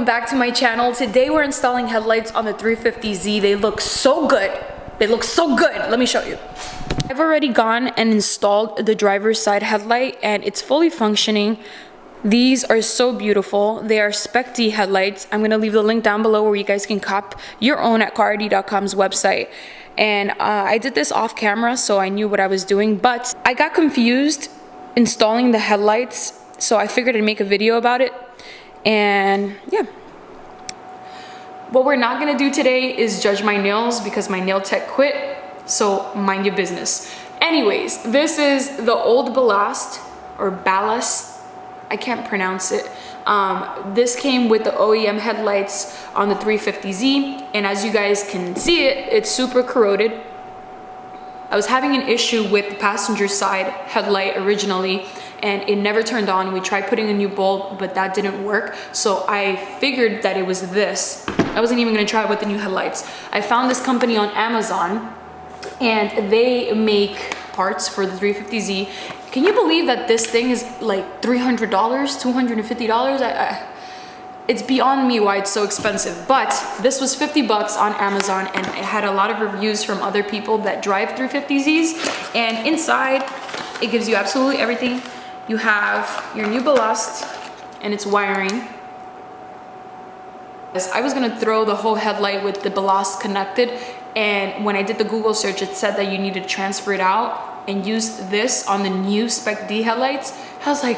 welcome back to my channel. Today we're installing headlights on the 350Z. They look so good. They look so good. Let me show you. I've already gone and installed the driver's side headlight and it's fully functioning. These are so beautiful. They are Spec D headlights. I'm gonna leave the link down below where you guys can cop your own at card.com's website. And I did this off camera so I knew what I was doing, but I got confused installing the headlights, so I figured I'd make a video about it. And yeah, what we're not gonna do today is judge my nails because my nail tech quit, so mind your business. Anyways, this is the old ballast or ballast, I can't pronounce it. This came with the OEM headlights on the 350Z, and as you guys can see it's super corroded. I was having an issue with the passenger side headlight originally, and it never turned on. We tried putting a new bulb, but that didn't work. So I figured that it was this. I wasn't even gonna try it with the new headlights. I found this company on Amazon, and they make parts for the 350Z. Can you believe that this thing is like $300, $250? It's beyond me why it's so expensive, but this was 50 bucks on Amazon, and it had a lot of reviews from other people that drive 350Zs, and inside it gives you absolutely everything. You have your new ballast and its wiring. I was gonna throw the whole headlight with the ballast connected, and when I did the Google search, it said that you need to transfer it out and use this on the new Spec D headlights. I was like,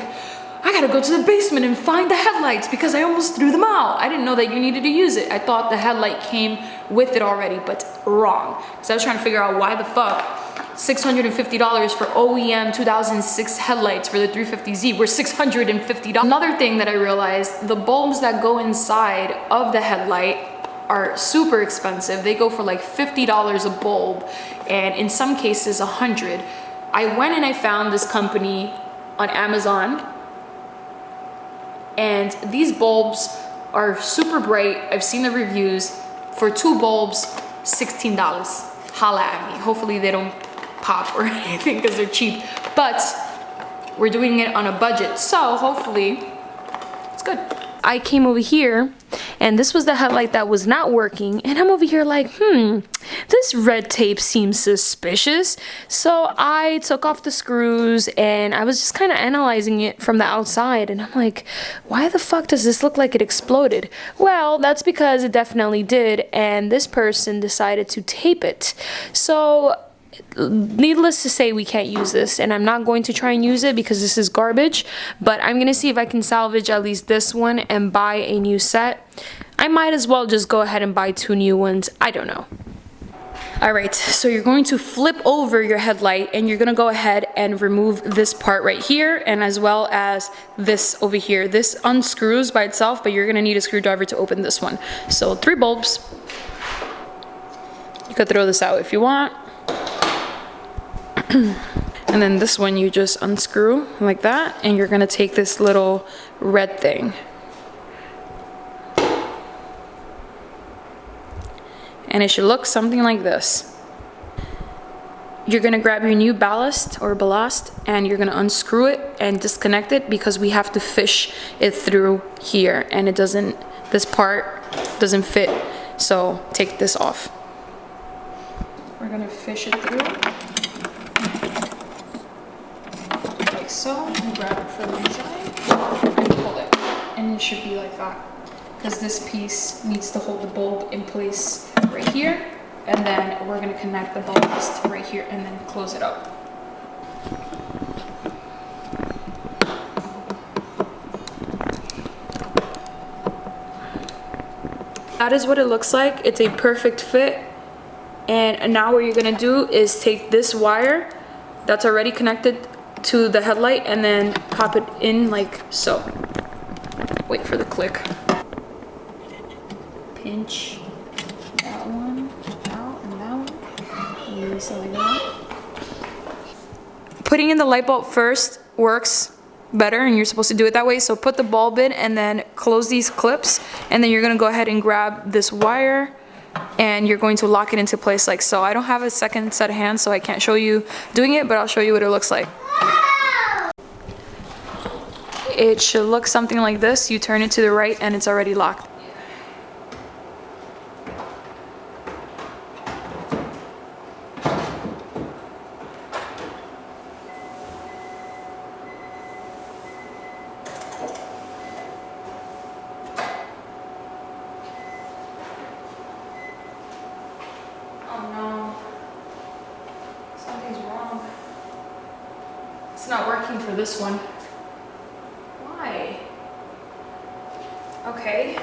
I gotta go to the basement and find the headlights because I almost threw them out. I didn't know that you needed to use it. I thought the headlight came with it already, but wrong. So I was trying to figure out why the fuck $650 for OEM 2006 headlights for the 350Z were $650. Another thing that I realized, the bulbs that go inside of the headlight are super expensive. They go for like $50 a bulb, and in some cases $100. I went and I found this company on Amazon, and these bulbs are super bright. I've seen the reviews. For 2 bulbs, $16. Holla at me. Hopefully they don't pop or anything because they're cheap, but we're doing it on a budget, so hopefully it's good. I came over here and this was the headlight that was not working, and I'm over here like, this red tape seems suspicious. So I took off the screws and I was just kind of analyzing it from the outside, and I'm like, why the fuck does this look like it exploded? Well, that's because it definitely did, and this person decided to tape it. So needless to say, we can't use this, and I'm not going to try and use it because this is garbage, but I'm gonna see if I can salvage at least this one and buy a new set. I might as well just go ahead and buy 2 new ones. I don't know. Alright, so you're going to flip over your headlight and you're gonna go ahead and remove this part right here, and as well as this over here. This unscrews by itself, but you're gonna need a screwdriver to open this one. So 3 bulbs. You could throw this out if you want. And then this one you just unscrew like that, and you're gonna take this little red thing and it should look something like this. You're gonna grab your new ballast or ballast and you're gonna unscrew it and disconnect it because we have to fish it through here, and it doesn't, this part doesn't fit, so take this off. We're gonna fish it through like so, and grab it from the inside and pull it, and it should be like that because this piece needs to hold the bulb in place right here, and then we're going to connect the ballast right here and then close it up. That is what it looks like. It's a perfect fit. And now what you're gonna do is take this wire that's already connected to the headlight and then pop it in like so. Wait for the click. Pinch that one out and that one. Maybe something like that. Putting in the light bulb first works better, and you're supposed to do it that way. So put the bulb in and then close these clips, and then you're gonna go ahead and grab this wire and you're going to lock it into place like so. I don't have a second set of hands, so I can't show you doing it, but I'll show you what it looks like. It should look something like this. You turn it to the right and it's already locked. It's not working for this one. Why? Okay.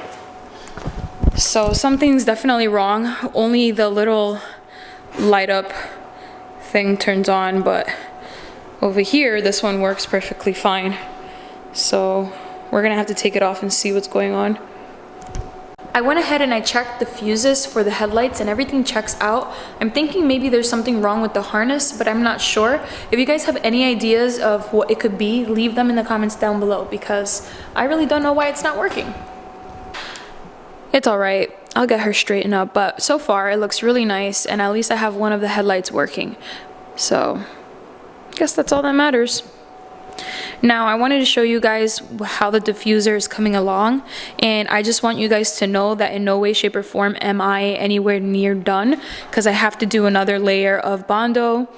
So something's definitely wrong. Only the little light up thing turns on, but over here, this one works perfectly fine. So we're gonna have to take it off and see what's going on. I went ahead and I checked the fuses for the headlights and everything checks out. I'm thinking maybe there's something wrong with the harness, but I'm not sure. If you guys have any ideas of what it could be, leave them in the comments down below because I really don't know why it's not working. It's all right. I'll get her straightened up, but so far it looks really nice and at least I have one of the headlights working. So I guess that's all that matters. Now I wanted to show you guys how the diffuser is coming along, and I just want you guys to know that in no way, shape or form am I anywhere near done because I have to do another layer of Bondo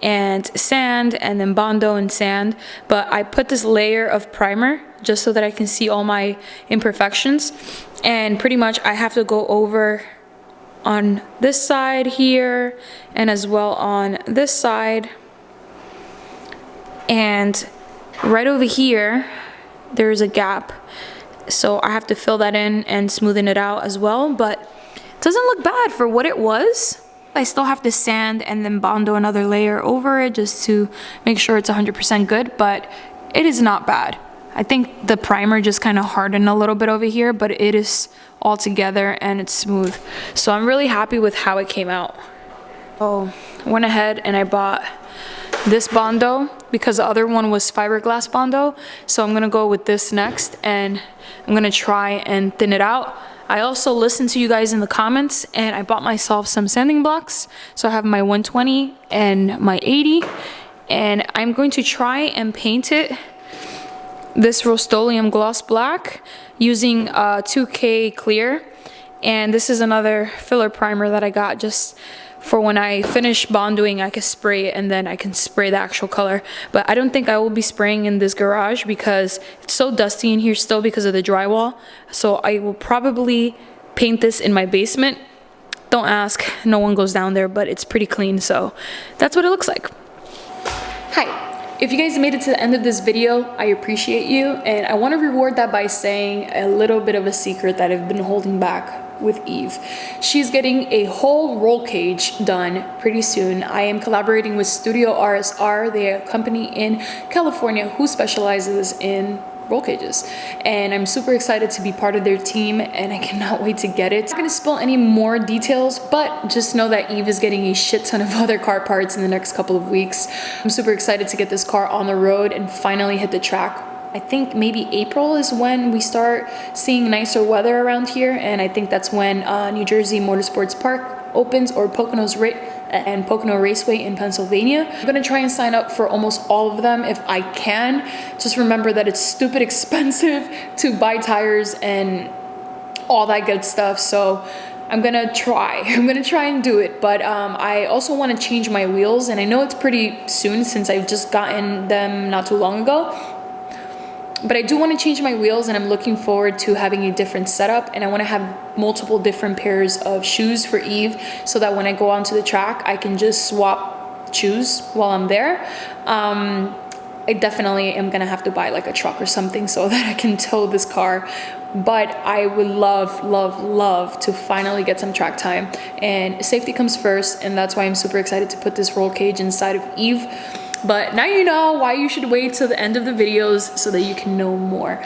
and sand and then Bondo and sand, but I put this layer of primer just so that I can see all my imperfections, and pretty much I have to go over on this side here and as well on this side, and right over here there's a gap, so I have to fill that in and smoothen it out as well, but it doesn't look bad for what it was. I still have to sand and then Bondo another layer over it just to make sure it's 100% good, but it is not bad. I think the primer just kind of hardened a little bit over here, but it is all together and it's smooth, so I'm really happy with how it came out. Oh, I went ahead and I bought this Bondo because the other one was fiberglass Bondo, so I'm gonna go with this next and I'm gonna try and thin it out. I also listened to you guys in the comments and I bought myself some sanding blocks, so I have my 120 and my 80, and I'm going to try and paint it this Rust-Oleum gloss black using 2K clear, and this is another filler primer that I got just for when I finish bondoing. I can spray it and then I can spray the actual color, but I don't think I will be spraying in this garage because it's so dusty in here still because of the drywall, so I will probably paint this in my basement. Don't ask, no one goes down there, but it's pretty clean, so that's what it looks like. Hi, if you guys made it to the end of this video, I appreciate you, and I want to reward that by saying a little bit of a secret that I've been holding back with Eve. She's getting a whole roll cage done pretty soon. I am collaborating with Studio RSR. They are a company in California who specializes in roll cages, and I'm super excited to be part of their team and I cannot wait to get it. I'm not going to spill any more details, but just know that Eve is getting a shit ton of other car parts in the next couple of weeks. I'm super excited to get this car on the road and finally hit the track. I think maybe April is when we start seeing nicer weather around here, and I think that's when New Jersey Motorsports Park opens, or Pocono Raceway in Pennsylvania. I'm gonna try and sign up for almost all of them if I can. Just remember that it's stupid expensive to buy tires and all that good stuff, so I'm gonna try and do it, but I also want to change my wheels, and I know it's pretty soon since I've just gotten them not too long ago. But I do want to change my wheels, and I'm looking forward to having a different setup, and I want to have multiple different pairs of shoes for Eve so that when I go onto the track I can just swap shoes while I'm there. I definitely am gonna have to buy like a truck or something so that I can tow this car, but I would love to finally get some track time, and safety comes first, and that's why I'm super excited to put this roll cage inside of Eve. But now you know why you should wait till the end of the videos so that you can know more.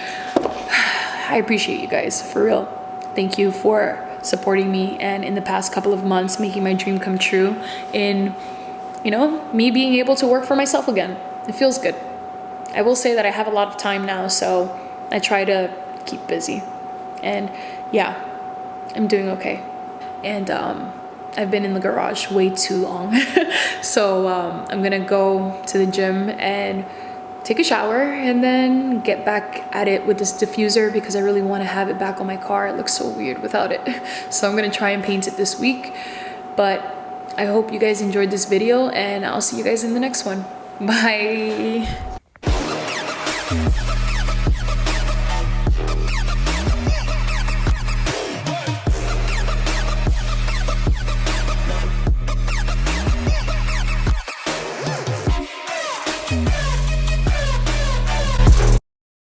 I appreciate you guys, for real. Thank you for supporting me, and in the past couple of months making my dream come true in, you know, me being able to work for myself again. It feels good. I will say that I have a lot of time now, so I try to keep busy, and yeah, I'm doing okay. And I've been in the garage way too long. So I'm gonna go to the gym and take a shower and then get back at it with this diffuser because I really want to have it back on my car. It looks so weird without it. So I'm gonna try and paint it this week. But I hope you guys enjoyed this video, and I'll see you guys in the next one. Bye.